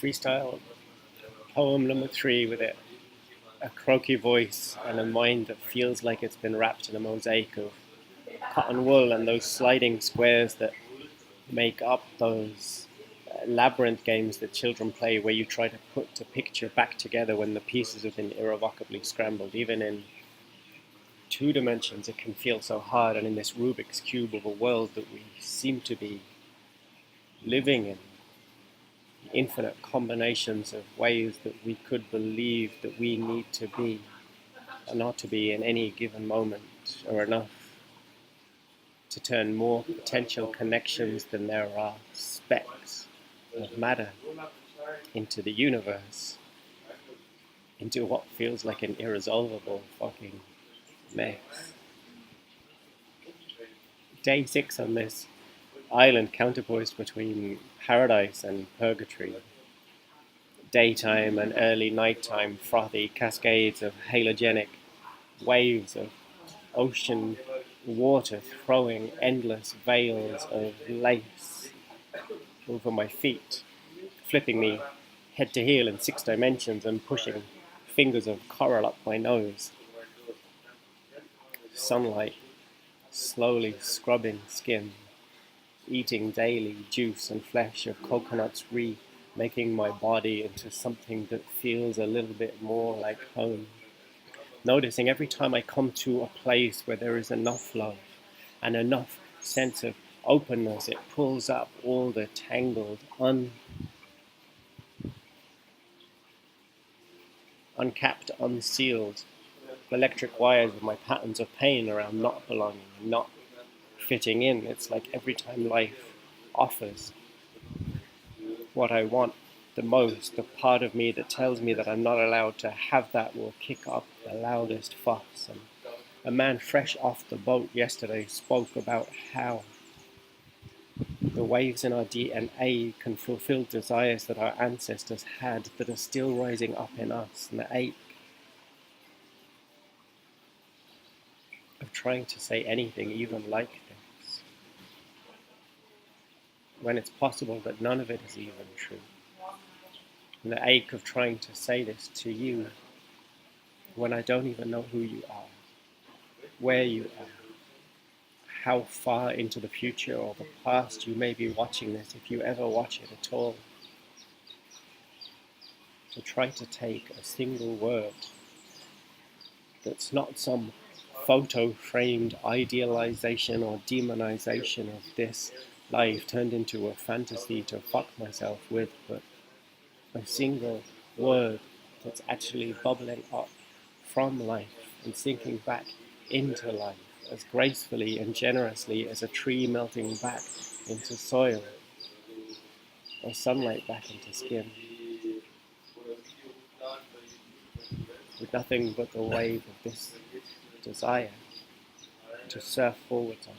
Freestyle poem number 3 with a croaky voice and a mind that feels like it's been wrapped in a mosaic of cotton wool and those sliding squares that make up those labyrinth games that children play where you try to put a picture back together when the pieces have been irrevocably scrambled. Even in 2 dimensions, it can feel so hard, and in this Rubik's Cube of a world that we seem to be living in, infinite combinations of ways that we could believe that we need to be or not to be in any given moment are enough to turn more potential connections than there are specks of matter into the universe, into what feels like an irresolvable fucking mess. Day 6 on this island counterpoised between paradise and purgatory. Daytime and early nighttime, frothy cascades of halogenic waves of ocean water throwing endless veils of lace over my feet, flipping me head to heel in 6 dimensions and pushing fingers of coral up my nose. Sunlight slowly scrubbing skin, eating daily juice and flesh of coconuts, remaking my body into something that feels a little bit more like home. Noticing every time I come to a place where there is enough love and enough sense of openness, it pulls up all the tangled, uncapped, unsealed electric wires of my patterns of pain around not belonging, not fitting in. It's like every time life offers what I want the most, the part of me that tells me that I'm not allowed to have that will kick up the loudest fuss. And a man fresh off the boat yesterday spoke about how the waves in our DNA can fulfill desires that our ancestors had that are still rising up in us, and the ache of trying to say anything even like this, when it's possible that none of it is even true. And the ache of trying to say this to you when I don't even know who you are, where you are, how far into the future or the past you may be watching this, if you ever watch it at all. To try to take a single word that's not some photo-framed idealization or demonization of this life turned into a fantasy to fuck myself with, but a single word that's actually bubbling up from life and sinking back into life as gracefully and generously as a tree melting back into soil or sunlight back into skin, with nothing but the wave of this desire to surf forwards on.